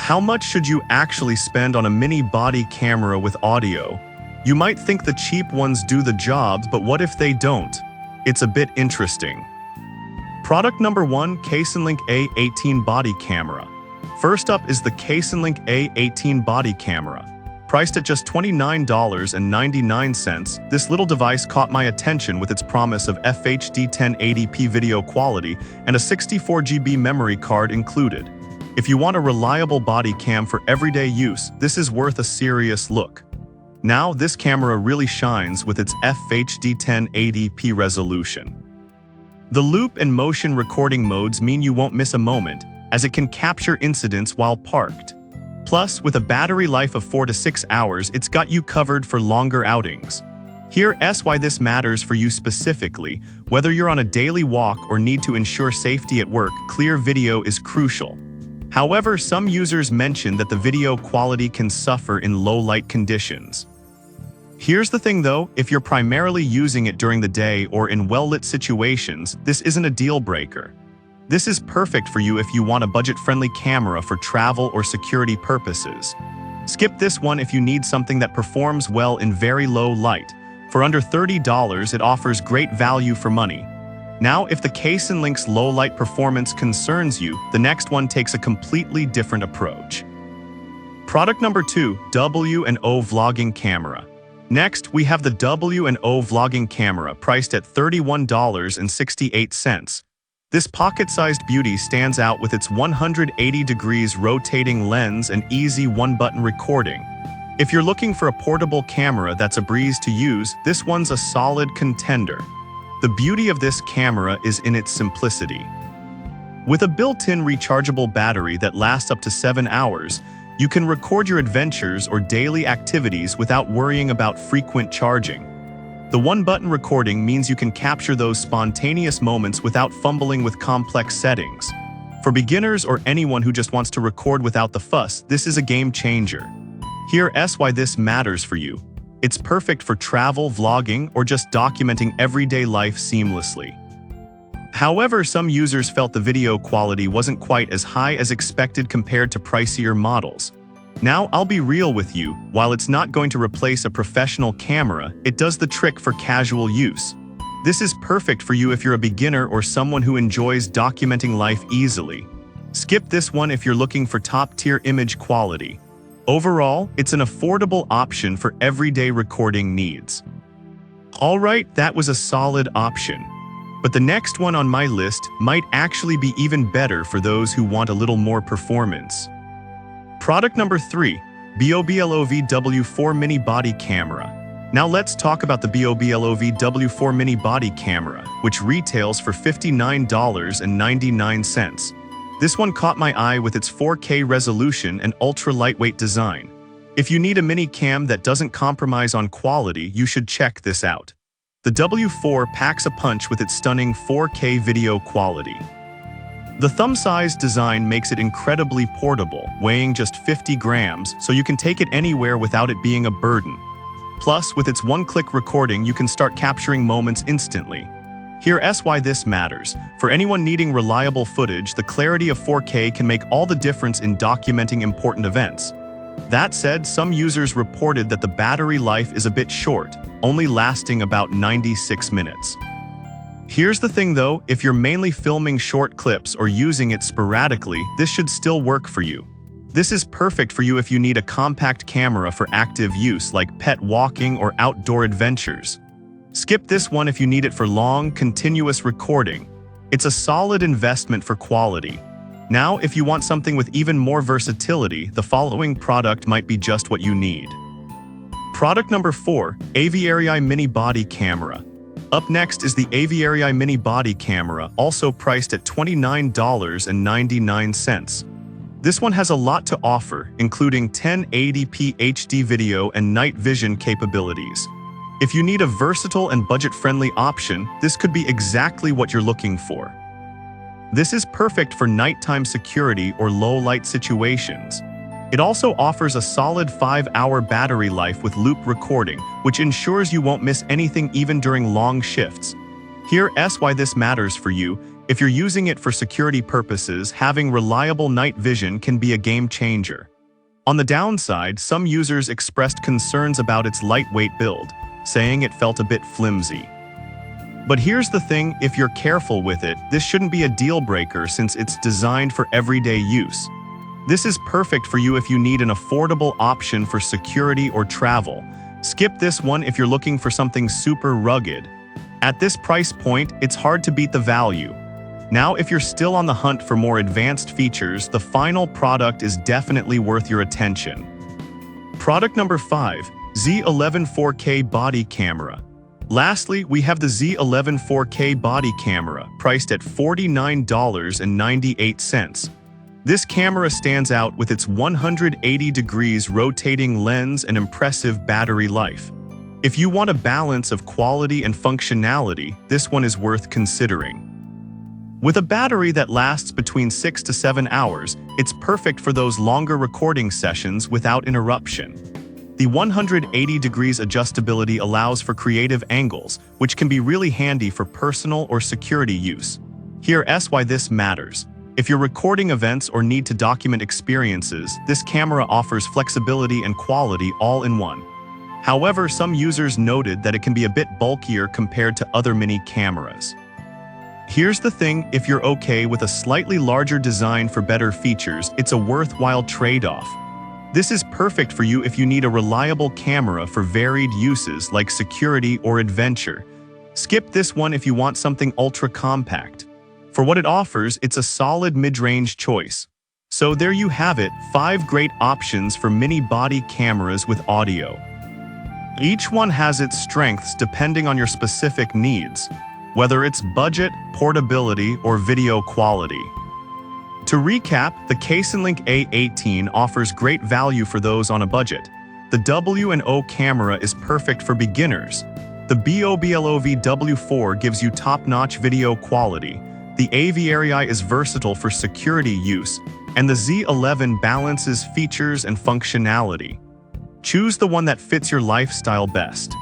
How much should you actually spend on a mini body camera with audio? You might think the cheap ones do the job, but what if they don't? It's a bit interesting. Product number 1, Casenlink A18 Body Camera. First up is the Casenlink A18 Body Camera. Priced at just $29.99, this little device caught my attention with its promise of FHD 1080p video quality and a 64GB memory card included. If you want a reliable body cam for everyday use, this is worth a serious look. Now, this camera really shines with its FHD 1080p resolution. The loop and motion recording modes mean you won't miss a moment, as it can capture incidents while parked. Plus, with a battery life of 4 to 6 hours, it's got you covered for longer outings. Here's why this matters for you specifically. Whether you're on a daily walk or need to ensure safety at work, clear video is crucial. However, some users mention that the video quality can suffer in low-light conditions. Here's the thing though, if you're primarily using it during the day or in well-lit situations, this isn't a deal-breaker. This is perfect for you if you want a budget-friendly camera for travel or security purposes. Skip this one if you need something that performs well in very low light. For under $30, it offers great value for money. Now, if the Casenlink's low-light performance concerns you, the next one takes a completely different approach. Product number 2, W&O Vlogging Camera. Next, we have the W&O Vlogging Camera, priced at $31.68. This pocket-sized beauty stands out with its 180 degrees rotating lens and easy one-button recording. If you're looking for a portable camera that's a breeze to use, this one's a solid contender. The beauty of this camera is in its simplicity. With a built-in rechargeable battery that lasts up to 7 hours, you can record your adventures or daily activities without worrying about frequent charging. The one-button recording means you can capture those spontaneous moments without fumbling with complex settings. For beginners or anyone who just wants to record without the fuss, this is a game changer. Here's why this matters for you. It's perfect for travel, vlogging, or just documenting everyday life seamlessly. However, some users felt the video quality wasn't quite as high as expected compared to pricier models. Now, I'll be real with you, while it's not going to replace a professional camera, it does the trick for casual use. This is perfect for you if you're a beginner or someone who enjoys documenting life easily. Skip this one if you're looking for top-tier image quality. Overall, it's an affordable option for everyday recording needs. Alright, that was a solid option. But the next one on my list might actually be even better for those who want a little more performance. Product number 3, BOBLOV W4 Mini Body Camera. Now let's talk about the BOBLOV W4 Mini Body Camera, which retails for $59.99. This one caught my eye with its 4K resolution and ultra-lightweight design. If you need a mini cam that doesn't compromise on quality, you should check this out. The W4 packs a punch with its stunning 4K video quality. The thumb-sized design makes it incredibly portable, weighing just 50 grams, so you can take it anywhere without it being a burden. Plus, with its one-click recording, you can start capturing moments instantly. Here's why this matters. For anyone needing reliable footage, the clarity of 4K can make all the difference in documenting important events. That said, some users reported that the battery life is a bit short, only lasting about 96 minutes. Here's the thing though, if you're mainly filming short clips or using it sporadically, this should still work for you. This is perfect for you if you need a compact camera for active use like pet walking or outdoor adventures. Skip this one if you need it for long, continuous recording. It's a solid investment for quality. Now, if you want something with even more versatility, the following product might be just what you need. Product number 4, Aviarii Mini Body Camera. Up next is the Aviarii Mini Body Camera, also priced at $29.99. This one has a lot to offer, including 1080p HD video and night vision capabilities. If you need a versatile and budget-friendly option, this could be exactly what you're looking for. This is perfect for nighttime security or low-light situations. It also offers a solid 5-hour battery life with loop recording, which ensures you won't miss anything even during long shifts. Here's why this matters for you. If you're using it for security purposes, having reliable night vision can be a game changer. On the downside, some users expressed concerns about its lightweight build, saying it felt a bit flimsy. But here's the thing, if you're careful with it, this shouldn't be a deal breaker since it's designed for everyday use. This is perfect for you if you need an affordable option for security or travel. Skip this one if you're looking for something super rugged. At this price point, it's hard to beat the value. Now, if you're still on the hunt for more advanced features, the final product is definitely worth your attention. Product number 5, Z11 4K Body Camera. Lastly, we have the Z11 4K Body Camera, priced at $49.98. This camera stands out with its 180 degrees rotating lens and impressive battery life. If you want a balance of quality and functionality, this one is worth considering. With a battery that lasts between 6 to 7 hours, it's perfect for those longer recording sessions without interruption. The 180 degrees adjustability allows for creative angles, which can be really handy for personal or security use. Here's why this matters. If you're recording events or need to document experiences, this camera offers flexibility and quality all in one. However, some users noted that it can be a bit bulkier compared to other mini cameras. Here's the thing, if you're okay with a slightly larger design for better features, it's a worthwhile trade-off. This is perfect for you if you need a reliable camera for varied uses like security or adventure. Skip this one if you want something ultra-compact. For what it offers, it's a solid mid-range choice. So there you have it, 5 great options for mini body cameras with audio. Each one has its strengths depending on your specific needs, whether it's budget, portability, or video quality. To recap, the Casenlink A18 offers great value for those on a budget. The W&O camera is perfect for beginners. The BOBLOV W4 gives you top-notch video quality. The Aviarii is versatile for security use, and the Z11 balances features and functionality. Choose the one that fits your lifestyle best.